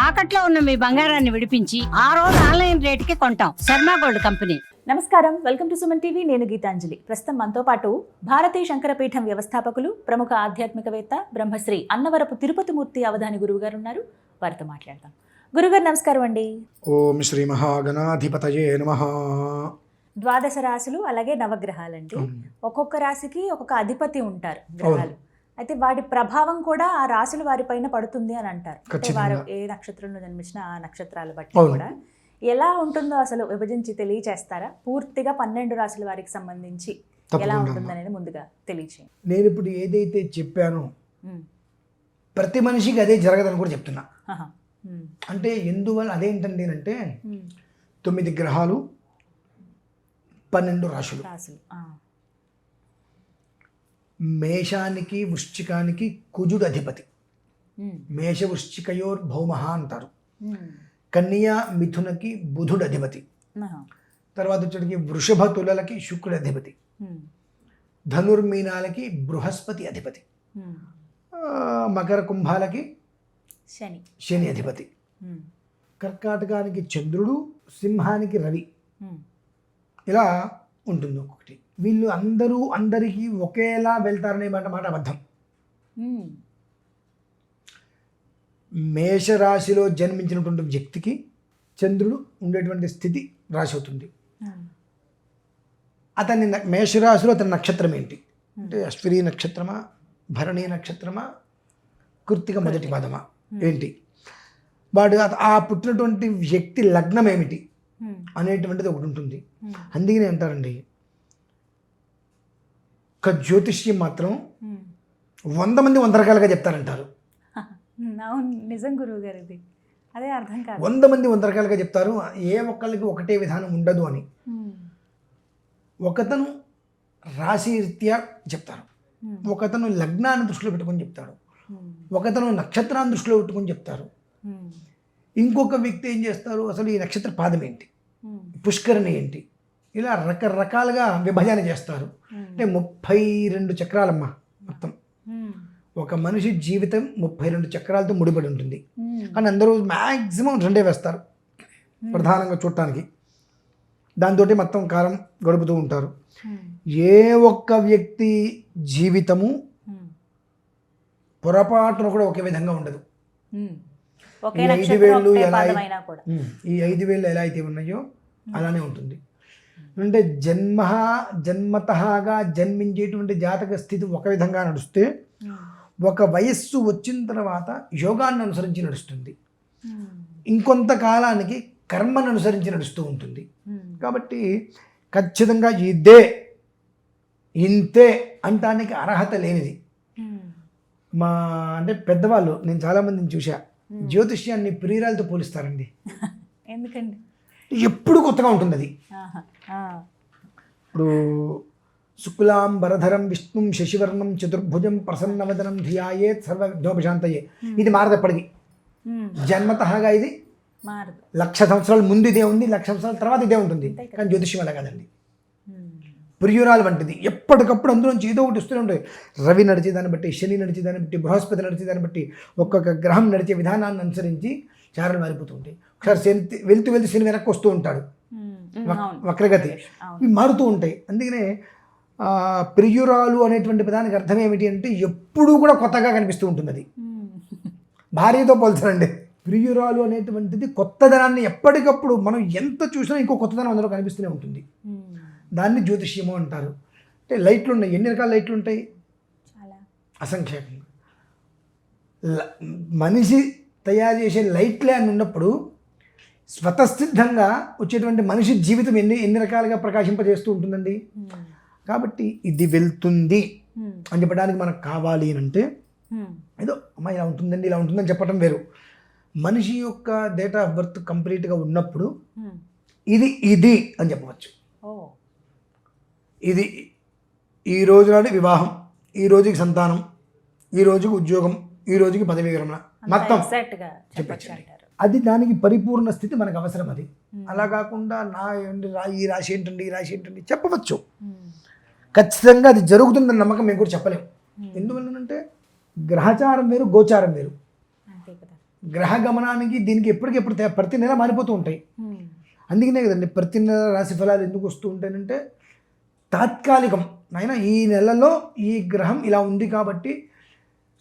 తాకట్లో ఉన్న మీ బంగారాన్ని విడిపించి ఆ రోజు ఆన్లైన్ రేటుకి కొంటాం. Sharma gold company. నమస్కారం, వెల్కమ్ టు సుమన్ టీవీ. నేను గీతాంజలి. ప్రస్తుతం మనతో పాటు భారతీయ శంకరపీఠం వ్యవస్థాపకులు, ప్రముఖ ఆధ్యాత్మికవేత్త, బ్రహ్మశ్రీ అన్నవరపు తిరుపతిమూర్తి అవధాని గురువు గారు ఉన్నారు. వారితో మాట్లాడదాం. గురుగారు నమస్కారం అండి. ఓం శ్రీ మహాగణాధిపతయే నమః. ద్వాదశ రాశులు అలాగే నవగ్రహాలండి. ఒక్కొక్క రాశికి ఒక్కొక్క అధిపతి ఉంటారు గ్రహాలు. అయితే వాటి ప్రభావం కూడా ఆ రాశుల వారిపైన పడుతుంది అని అంటారు. అంటే వారు ఏ నక్షత్రంలో జన్మించిన ఆ నక్షత్రాలు బట్టి కూడా ఎలా ఉంటుందో అసలు విభజించి తెలియచేస్తారా? పూర్తిగా 12 రాశుల వారికి సంబంధించి ఎలా ఉంటుంది అనేది ముందుగా తెలియచేయండి. నేను ఇప్పుడు ఏదైతే చెప్పానో ప్రతి మనిషికి అదే జరగదని కూడా చెప్తున్నా. అంటే ఎందువల్ల అదేంటండి అంటే 9 గ్రహాలు 12 రాశులు. మేషానికి వృశ్చికానికి కుజుడు అధిపతి. మేష వృశ్చికయోర్ భౌమః అంటారు. కన్యా మిథునకి బుధుడు అధిపతి. తర్వాత వచ్చేటికి వృషభ తులలకి శుక్రుడు అధిపతి. ధనుర్మీనాలకి బృహస్పతి అధిపతి. మకర కుంభాలకి శని అధిపతి. కర్కాటకానికి చంద్రుడు, సింహానికి రవి. ఇలా ఉంటుంది ఒక్కొక్కటి. వీళ్ళు అందరికీ ఒకేలా వెళ్తారనే మాట అబద్ధం. మేషరాశిలో జన్మించినటువంటి వ్యక్తికి చంద్రుడు ఉండేటువంటి స్థితి రాశి అవుతుంది. అతని మేషరాశిలో అతని నక్షత్రం ఏంటి అంటే అశ్విని నక్షత్రమా, భరణి నక్షత్రమా, కృత్తిక మొదటి పాదమా ఏంటి, వాడు ఆ పుట్టినటువంటి వ్యక్తి లగ్నం ఏమిటి అనేటువంటిది ఒకటి ఉంటుంది. అందుకనే అంటారండి, ఒక జ్యోతిష్యం మాత్రం 100 మంది 100 రకాలుగా చెప్తారంటారు. నిజం గురువు గారు, ఇది అదే అర్థం కాదు. 100 మంది 100 రకాలుగా చెప్తారు. ఏ ఒక్కళ్ళకి ఒకటే విధానం ఉండదు అని. ఒకతను రాశి రీత్యా చెప్తారు, ఒకతను లగ్నాన్ని దృష్టిలో పెట్టుకొని చెప్తాడు, ఒకతను నక్షత్రాన్ని దృష్టిలో పెట్టుకొని చెప్తారు, ఇంకొక వ్యక్తి ఏం చేస్తారు, అసలు ఈ నక్షత్ర పాదం ఏంటి, పుష్కరిణి ఏంటి, ఇలా రకరకాలుగా విభజన చేస్తారు. అంటే 32 చక్రాలమ్మా మొత్తం. ఒక మనిషి జీవితం 32 చక్రాలతో ముడిపడి ఉంటుంది. కానీ అందరూ మ్యాక్సిమం 2 వేస్తారు ప్రధానంగా చూడటానికి. దాంతో మొత్తం కాలం గడుపుతూ ఉంటారు. ఏ ఒక్క వ్యక్తి జీవితము పొరపాటున కూడా ఒకే విధంగా ఉండదు. ఈ 5 వేళ్ళు ఎలా అయితే ఉన్నాయో అలానే ఉంటుంది. అంటే జన్మతహాగా జన్మించేటువంటి జాతక స్థితి ఒక విధంగా నడుస్తే, ఒక వయస్సు వచ్చిన తర్వాత యోగాన్ని అనుసరించి నడుస్తుంది, ఇంకొంతకాలానికి కర్మను అనుసరించి నడుస్తూ ఉంటుంది. కాబట్టి ఖచ్చితంగా ఇంతే అంటానికి అర్హత లేనిది. అంటే పెద్దవాళ్ళు, నేను చాలామందిని చూసా, జ్యోతిష్యాన్ని ప్రియురాలతో పోలిస్తారండి. ఎందుకండి? ఎప్పుడు కొత్తగా ఉంటుంది అది. ఇప్పుడు శుక్లాం వరధరం విష్ణుం శశివర్ణం చతుర్భుజం ప్రసన్నవదనం ధియాయేత్ సర్వవిఘ్నోపశాంతయే. ఇది మారదు ఎప్పటికీ. జన్మతహాగా ఇది 1,00,000 సంవత్సరాల ముందు ఇదే ఉంది, 1,00,000 సంవత్సరాల తర్వాత ఇదే ఉంటుంది. కానీ జ్యోతిష్యం అలా కాదండి. ప్రియురాలు వంటిది. ఎప్పటికప్పుడు అందులోంచి ఏదో ఒకటి వస్తూనే ఉంటుంది. రవి నడిచే దాన్ని బట్టి, శని నడిచే దాన్ని బట్టి, బృహస్పతి నడిచే దాన్ని బట్టి, ఒక్కొక్క గ్రహం నడిచే విధానాన్ని అనుసరించి చారలు మారిపోతూ ఉంటాయి. ఒకసారి వెళ్తూ శని వెనక్కి వస్తూ ఉంటాడు, వక్రగతి. ఇవి మారుతూ ఉంటాయి. అందుకనే ప్రియురాలు అనేటువంటి పదానికి అర్థం ఏమిటి అంటే ఎప్పుడూ కూడా కొత్తగా కనిపిస్తూ ఉంటుంది. అది భార్యతో పోల్చనండి. ప్రియురాలు అనేటువంటిది కొత్తదనాన్ని ఎప్పటికప్పుడు మనం ఎంత చూసినా ఇంకో కొత్తదనం అందులో కనిపిస్తూనే ఉంటుంది. దాన్ని జ్యోతిష్యము అంటారు. అంటే లైట్లు ఉన్నాయి. ఎన్ని రకాల లైట్లు ఉంటాయి? అసంఖ్యాకంగా. మనిషి తయారు చేసే లైట్లే అని ఉన్నప్పుడు స్వతసిద్ధంగా వచ్చేటువంటి మనిషి జీవితం ఎన్ని రకాలుగా ప్రకాశింపజేస్తూ ఉంటుందండి. కాబట్టి ఇది వెళ్తుంది అని చెప్పడానికి మనకు కావాలి అని అంటే ఏదో అమ్మ ఇలా ఉంటుందండి, ఇలా ఉంటుందని చెప్పడం వేరు. మనిషి యొక్క డేట్ ఆఫ్ బర్త్ కంప్లీట్గా ఉన్నప్పుడు ఇది అని చెప్పవచ్చు. ఇది ఈ రోజు నాడు వివాహం, ఈ రోజుకి సంతానం, ఈ రోజుకి ఉద్యోగం, ఈ రోజుకి పదవీ విరమణ, మొత్తం చెప్పచ్చు. అది దానికి పరిపూర్ణ స్థితి మనకు అవసరం. అది అలా కాకుండా ఈ రాశి ఏంటండి, ఈ రాశి ఏంటండి చెప్పవచ్చు. ఖచ్చితంగా అది జరుగుతుందని నమ్మకం మేము కూడా చెప్పలేము. ఎందువల్లనంటే గ్రహచారం వేరు, గోచారం వేరు. గ్రహ గమనానికి దీనికి ఎప్పటికెప్పుడు ప్రతి నెల మారిపోతూ ఉంటాయి. అందుకనే కదండి ప్రతి నెల రాశి ఫలాలు ఎందుకు వస్తూ ఉంటాయంటే తాత్కాలికం. అయినా ఈ నెలలో ఈ గ్రహం ఇలా ఉంది కాబట్టి,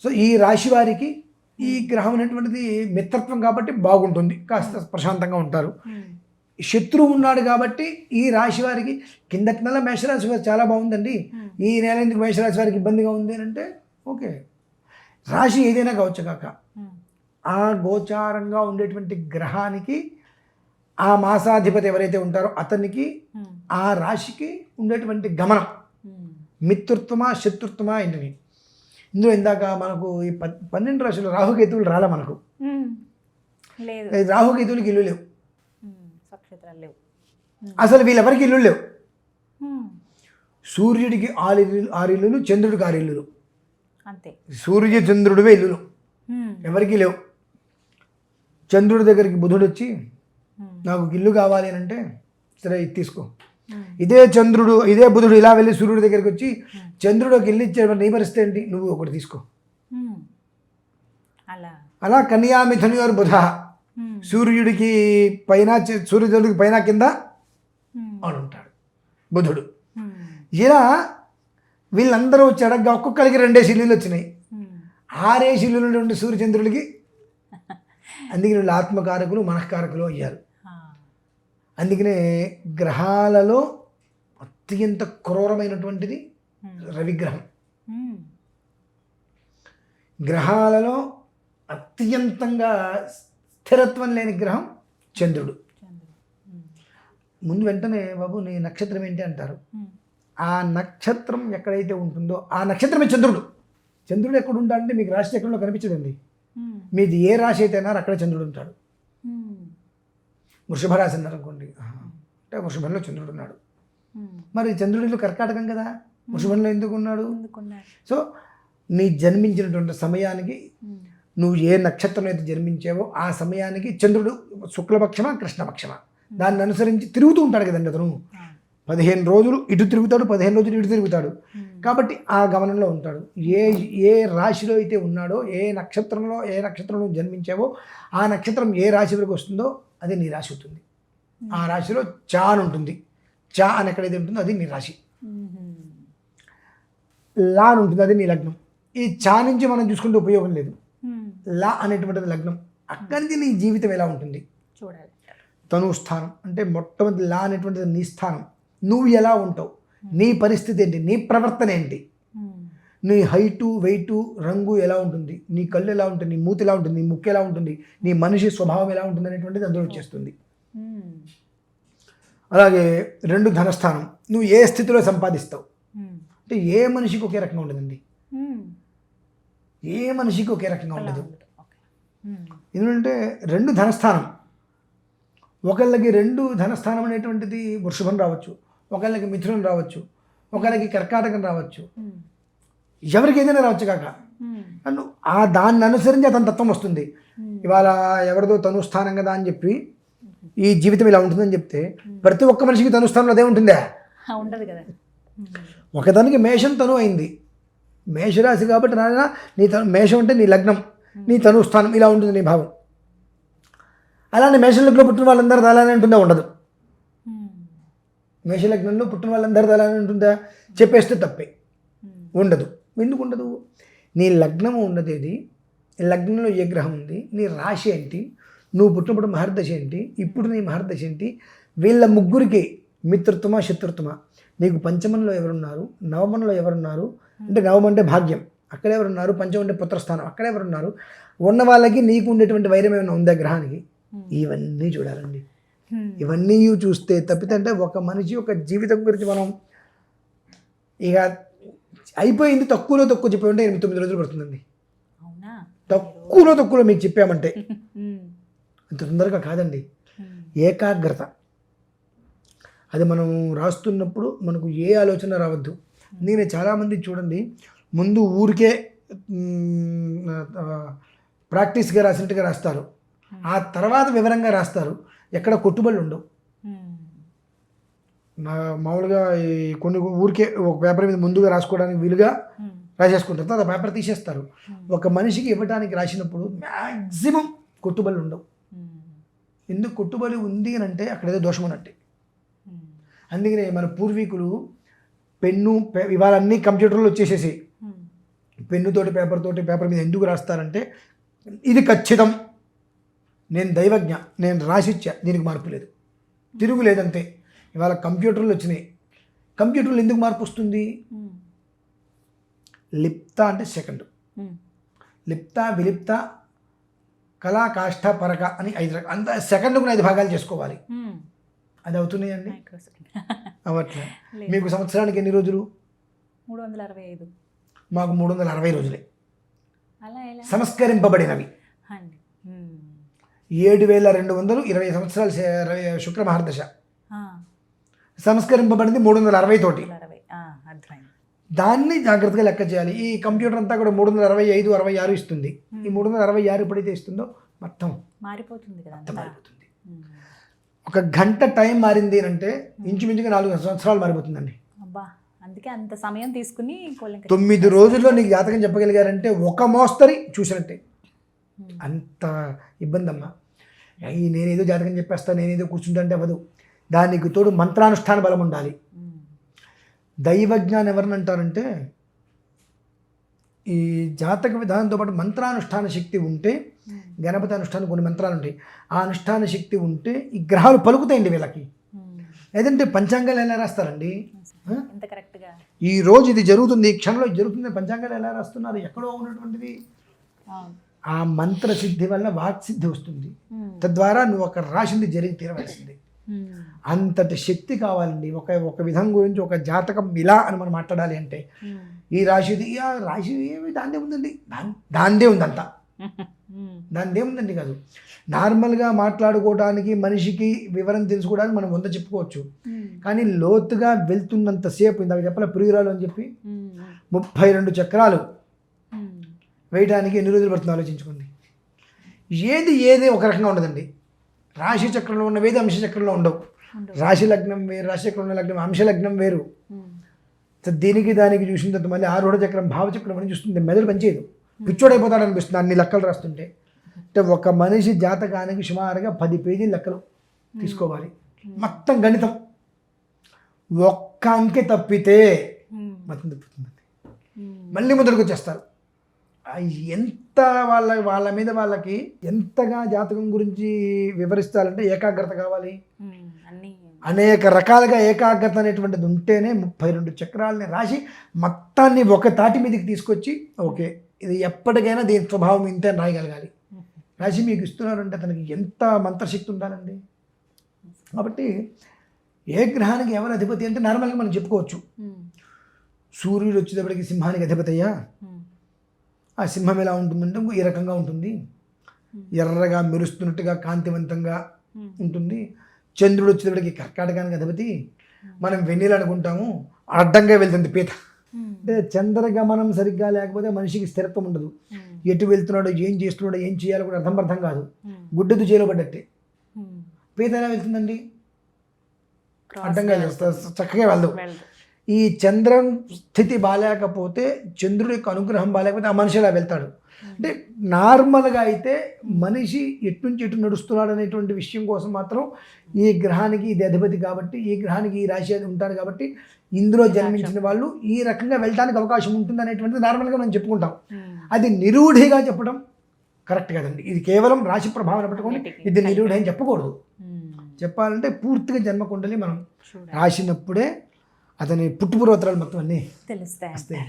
సో ఈ రాశి వారికి ఈ గ్రహం అనేటువంటిది మిత్రత్వం కాబట్టి బాగుంటుంది, కాస్త ప్రశాంతంగా ఉంటారు. శత్రువు ఉన్నాడు కాబట్టి ఈ రాశి వారికి కిందటి నెల మేషరాశి వారికి చాలా బాగుందండి, ఈ నెల ఎందుకు మేషరాశి వారికి ఇబ్బందిగా ఉంది అని అంటే ఓకే, రాశి ఏదైనా కావచ్చు కాక ఆ గోచారంగా ఉండేటువంటి గ్రహానికి ఆ మాసాధిపతి ఎవరైతే ఉంటారో అతనికి ఆ రాశికి ఉండేటువంటి గమనం మిత్రుత్వమా శత్రుత్వమా ఏంటివి. ఇందులో ఇందాక మనకు ఈ 12 రాశులు రాహుకేతువులు రాలే మనకు, రాహుకేతువులకి ఇల్లు లేవు అసలు, వీళ్ళెవరికి ఇల్లు లేవు. సూర్యుడికి 6 ఇల్లులు, చంద్రుడికి 6 ఇల్లులు, అంతే. సూర్య చంద్రుడివే ఇల్లులు, ఎవరికి లేవు. చంద్రుడి దగ్గరికి బుధుడు వచ్చి నాకు ఇల్లు కావాలి అని అంటే సరే ఇది తీసుకో. ఇదే చంద్రుడు ఇదే బుధుడు ఇలా వెళ్ళి సూర్యుడి దగ్గరికి వచ్చి చంద్రుడు ఒక ఇల్లు ఇచ్చే నీ పరిస్థితి ఏంటి, నువ్వు ఒకటి తీసుకో. అలా కన్యా మిథునయోర్ బుధ, సూర్యుడికి పైన సూర్యచంద్రుడికి పైన కింద వాడు ఉంటాడు బుధుడు. ఇలా వీళ్ళందరూ వచ్చి అడగ్గా ఒక్కొక్కరికి 2 ఇల్లులు వచ్చినాయి, 6 ఇల్లులు ఉండే సూర్యచంద్రుడికి. అందుకని వీళ్ళు ఆత్మకారకులు మనఃకారకులు అయ్యారు. అందుకనే గ్రహాలలో అత్యంత క్రూరమైనటువంటిది రవిగ్రహం, గ్రహాలలో అత్యంతంగా స్థిరత్వం లేని గ్రహం చంద్రుడు. ముందు వెంటనే బాబు నీ నక్షత్రం ఏంటి అంటారు. ఆ నక్షత్రం ఎక్కడైతే ఉంటుందో ఆ నక్షత్రమే చంద్రుడు. చంద్రుడు ఎక్కడ ఉంటాడంటే మీకు రాశి చక్రంలో కనిపించదండి. మీది ఏ రాశి అయితే అన్నారు అక్కడ చంద్రుడు ఉంటాడు. వృషభ రాశి అన్నారు అనుకోండి, అంటే వృషభంలో చంద్రుడు ఉన్నాడు. మరి చంద్రుడిలో కర్కాటకం కదా, వృషభంలో ఎందుకు ఉన్నాడు? సో నీ జన్మించినటువంటి సమయానికి నువ్వు ఏ నక్షత్రం అయితే జన్మించావో ఆ సమయానికి చంద్రుడు శుక్లపక్షమా కృష్ణపక్షమా దాన్ని అనుసరించి తిరుగుతూ ఉంటాడు కదండి. అతను 15 రోజులు ఇటు తిరుగుతాడు, 15 రోజులు ఇటు తిరుగుతాడు. కాబట్టి ఆ గమనంలో ఉంటాడు. ఏ రాశిలో అయితే ఉన్నాడో ఏ నక్షత్రంలో జన్మించావో ఆ నక్షత్రం ఏ రాశి వరకు వస్తుందో అది నీ రాశి అవుతుంది. ఆ రాశిలో చా అని ఉంటుంది, చా అని ఎక్కడైతే ఉంటుందో అది నీ రాశి. లా అని ఉంటుంది, అది నీ లగ్నం. ఈ చా నుంచి మనం చూసుకుంటే ఉపయోగం లేదు. లా అనేటువంటిది లగ్నం, అక్కడి నుంచి నీ జీవితం ఎలా ఉంటుంది చూడాలి. తను స్థానం అంటే మొట్టమొదటి లా అనేటువంటిది నీ స్థానం. నువ్వు ఎలా ఉంటావు, నీ పరిస్థితి ఏంటి, నీ ప్రవర్తన ఏంటి, నీ హైటు వెయిటు రంగు ఎలా ఉంటుంది, నీ కళ్ళు ఎలా ఉంటుంది, నీ మూతి ఎలా ఉంటుంది, నీ ముక్కు ఎలా ఉంటుంది, నీ మనిషి స్వభావం ఎలా ఉంటుంది అనేటువంటిది అందులో వచ్చేస్తుంది. అలాగే 2 ధనస్థానం, నువ్వు ఏ స్థితిలో సంపాదిస్తావు. అంటే ఏ మనిషికి ఒకే రకంగా ఉండదండి, ఏ మనిషికి ఒకే రకంగా ఉండదు. ఎందుకంటే 2 ధనస్థానం, ఒకళ్ళకి 2 ధనస్థానం అనేటువంటిది వృషభం రావచ్చు, ఒకళ్ళకి మిథునం రావచ్చు, ఒకళ్ళకి కర్కాటకం రావచ్చు, ఎవరికి ఏదైనా రావచ్చు కాక. దాన్ని అనుసరించి అతని తత్వం వస్తుంది. ఇవాళ ఎవరిదో తనుస్థానం కదా అని చెప్పి ఈ జీవితం ఇలా ఉంటుందని చెప్తే ప్రతి ఒక్క మనిషికి తనుస్థానంలో అదే ఉంటుందా? ఉండదు కదా. ఒకదానికి మేషం తను అయింది, మేషరాశి కాబట్టి నాయన నీ మేషం అంటే నీ లగ్నం, నీ తనుస్థానం ఇలా ఉంటుంది నీ భావం. అలానే మేషలగ్నంలో పుట్టిన వాళ్ళందరూ అలానే ఉంటుందా? ఉండదు. మేషలగ్నంలో పుట్టిన వాళ్ళందరూ అలానే ఉంటుందా? చెప్పేస్తే తప్పే, ఉండదు. ఎందుకు ఉండదు? నీ లగ్నము ఉన్నదేది, లగ్నంలో ఏ గ్రహం ఉంది, నీ రాశి ఏంటి, నువ్వు పుట్టినప్పుడు మహర్దశ ఏంటి, ఇప్పుడు నీ మహర్దశ ఏంటి, వీళ్ళ ముగ్గురికి మిత్రత్వమా శత్రుత్వమా, నీకు పంచమంలో ఎవరున్నారు, నవమంలో ఎవరున్నారు, అంటే నవమం అంటే భాగ్యం, అక్కడ ఎవరున్నారు, పంచమం అంటే పుత్రస్థానం, అక్కడ ఎవరున్నారు, ఉన్న వాళ్ళకి నీకు ఉండేటువంటి వైరం ఏమైనా ఉందా గ్రహానికి, ఇవన్నీ చూడాలండి. ఇవన్నీ చూస్తే తప్పితే అంటే ఒక మనిషి యొక్క జీవితం గురించి మనం ఇక అయిపోయింది తక్కువలో తక్కువ చెప్పామంటే 8-9 రోజులు పడుతుందండి. తక్కువలో మీకు చెప్పామంటే అంత తొందరగా కాదండి. ఏకాగ్రత, అది మనం రాస్తున్నప్పుడు మనకు ఏ ఆలోచన రావద్దు. నేను చాలామంది చూడండి ముందు ఊరికే ప్రాక్టీస్గా రాసినట్టుగా రాస్తారు, ఆ తర్వాత వివరంగా రాస్తారు, ఎక్కడ కొట్టుబడులు ఉండవు. మామూలుగా కొన్ని ఊరికే ఒక పేపర్ మీద ముందుగా రాసుకోవడానికి వీలుగా రాసేసుకుంటారు, తర్వాత పేపర్ తీసేస్తారు. ఒక మనిషికి ఇవ్వడానికి రాసినప్పుడు మ్యాక్సిమం కొట్టుబడులు ఉండవు. ఎందుకు కొట్టుబడి ఉంది అని అంటే అక్కడ ఏదో దోషం ఉన్నట్టే. అందుకనే మన పూర్వీకులు పెన్ను ఇవాళ అన్నీ కంప్యూటర్లో వచ్చేసేసి పెన్నుతోటి పేపర్ మీద ఎందుకు రాస్తారంటే ఇది ఖచ్చితం, నేను దైవజ్ఞ, నేను రాసిచ్చా, దీనికి మార్పు లేదు, తిరుగులేదంతే. ఇవాళ కంప్యూటర్లు వచ్చినాయి. కంప్యూటర్లు ఎందుకు మార్పు వస్తుంది? లిప్త అంటే సెకండ్, లిప్త విలిప్త కళా కాష్ట పరక అని 5 అంత సెకండ్కు 5 భాగాలు చేసుకోవాలి. అది అవుతున్నాయండి? అవట్లే. మీకు సంవత్సరానికి ఎన్ని రోజులు? 365. మాకు 360 రోజులే సంస్కరింపబడినవి. 7220 సంవత్సరాలు శుక్ర మహర్దశ సంస్కరింపబడింది 360 తోటి. దాన్ని జాగ్రత్తగా లెక్క చేయాలి. ఈ కంప్యూటర్ అంతా కూడా 365, 66 ఇస్తుంది. ఈ 366 ఎప్పుడైతే ఇస్తుందో మొత్తం మారిపోతుంది కదా, మొత్తం మారిపోతుంది. ఒక గంట టైం మారింది అంటే ఇంచుమించుగా 4 సంవత్సరాలు మారిపోతుందండి. అబ్బా, అందుకే అంత సమయం తీసుకుని 9 రోజుల్లో నీకు జాతకం చెప్పగలిగారంటే ఒక మోస్తరి చూసినట్టే. అంత ఇబ్బంది అమ్మా. నేనేదో జాతకం చెప్పేస్తాను, నేనేదో కూర్చుంటే అవ్వదు. దానికి తోడు మంత్రానుష్ఠాన బలం ఉండాలి. దైవజ్ఞానం ఎవరిని అంటారంటే ఈ జాతక విధానంతో పాటు మంత్రానుష్ఠాన శక్తి ఉంటే, గణపతి అనుష్ఠానం కొన్ని మంత్రాలు ఉంటాయి, ఆ అనుష్ఠాన శక్తి ఉంటే ఈ గ్రహాలు పలుకుతాయండి వీళ్ళకి. లేదంటే పంచాంగాలు ఎలా రాస్తారండి? ఈ రోజు ఇది జరుగుతుంది, ఈ క్షణంలో ఇది జరుగుతుంది, పంచాంగాలు ఎలా రాస్తున్నారు? ఎక్కడో ఉన్నటువంటిది. ఆ మంత్ర సిద్ధి వల్ల వాక్సిద్ధి వస్తుంది. తద్వారా నువ్వు ఒక రాసింది జరిగి తీరవలసింది. అంతటి శక్తి కావాలండి. ఒక విధం గురించి ఒక జాతకం ఇలా అని మనం మాట్లాడాలి అంటే ఈ రాశిది, ఆ రాశి దాందే ఉందండి, దాందే ఉందంట, దాందే ఉందండి కాదు. నార్మల్గా మాట్లాడుకోవడానికి, మనిషికి వివరం తెలుసుకోవడానికి మనం 100 చెప్పుకోవచ్చు. కానీ లోతుగా వెళ్తున్నంతసేపు, ఇందాక చెప్పాలి ప్రియురాలు అని చెప్పి 32 చక్రాలు వేయడానికి ఎన్ని రోజులు పడుతుందో ఆలోచించుకోండి. ఏది ఒక రకంగా ఉండదండి. రాశి చక్రంలో ఉన్నవేది అంశ చక్రంలో ఉండవు. రాశి లగ్నం వేరు, రాశి చక్రంలో ఉన్న లగ్నం అంశ లగ్నం వేరు. దీనికి దానికి చూసిన తర్వాత మళ్ళీ ఆరూఢ చక్రం భావచక్రం అని చూస్తుంది. మెదడు పనిచేయదు, పిచ్చోడైపోతాడు అనిపిస్తుంది అన్ని లెక్కలు రాస్తుంటే. అంటే ఒక మనిషి జాతకానికి సుమారుగా 10 పేజీలు లెక్కలు తీసుకోవాలి. మొత్తం గణితం. ఒక్క అంకె తప్పితే మొత్తం తప్పుతుందండి. మళ్ళీ ముందరకు వచ్చేస్తారు. ఎంత వాళ్ళ మీద వాళ్ళకి ఎంతగా జాతకం గురించి వివరిస్తారంటే ఏకాగ్రత కావాలి. అనేక రకాలుగా ఏకాగ్రత అనేటువంటిది ఉంటేనే 32 చక్రాలని రాసి మొత్తాన్ని ఒక తాటి మీదకి తీసుకొచ్చి ఓకే ఇది ఎప్పటికైనా దీని స్వభావం ఇంతే రాయగలగాలి. రాసి మీకు ఇస్తున్నారంటే తనకి ఎంత మంత్రశక్తి ఉండాలండి. కాబట్టి ఏ గ్రహానికి ఎవరు అధిపతి అంటే నార్మల్గా మనం చెప్పుకోవచ్చు. సూర్యుడు వచ్చేటప్పటికి సింహానికి అధిపతి అయ్యా, ఆ సింహం ఎలా ఉంటుందంటే ఈ రకంగా ఉంటుంది, ఎర్రగా మెరుస్తున్నట్టుగా కాంతివంతంగా ఉంటుంది. చంద్రుడు వచ్చేటప్పటికి కర్కాటకానికి అధిపతి. మనం వెన్నెల అనుకుంటాము, అడ్డంగా వెళ్తుంది పీత. అంటే చంద్రగమనం సరిగ్గా లేకపోతే మనిషికి స్థిరత్వం ఉండదు. ఎటు వెళ్తున్నాడో, ఏం చేస్తున్నాడో, ఏం చేయాలో కూడా అర్థం కాదు. గుడ్డెదు చేలో పడ్డట్టే. పీత ఎలా వెళ్తుందండి? అడ్డంగా చక్కగా వెళ్దు. ఈ చంద్రం స్థితి బాగాలేకపోతే, చంద్రుడి యొక్క అనుగ్రహం బాగాలేకపోతే ఆ మనిషి ఎలా వెళ్తాడు అంటే నార్మల్గా అయితే మనిషి ఎటు నుంచి ఎటు నడుస్తున్నాడు అనేటువంటి విషయం కోసం మాత్రం ఈ గ్రహానికి ఇది అధిపతి కాబట్టి, ఈ గ్రహానికి ఈ రాశి అది ఉంటాడు కాబట్టి ఇందులో జన్మించిన వాళ్ళు ఈ రకంగా వెళ్ళడానికి అవకాశం ఉంటుంది అనేటువంటిది నార్మల్గా మనం చెప్పుకుంటాం. అది నిరూఢిగా చెప్పడం కరెక్ట్ కాదండి. ఇది కేవలం రాశి ప్రభావం పెట్టుకొని ఇది నిరూఢి అని చెప్పకూడదు. చెప్పాలంటే పూర్తిగా జన్మకుండలి మనం రాసినప్పుడే అతని పుట్టుపూర్వోత్తరాలు మొత్తం అన్నీ తెలుస్తాయి.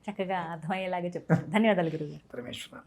చక్కగా అర్థమయ్యేలాగా చెప్తాను. ధన్యవాదాలు గురువు. పరమేశ్వర.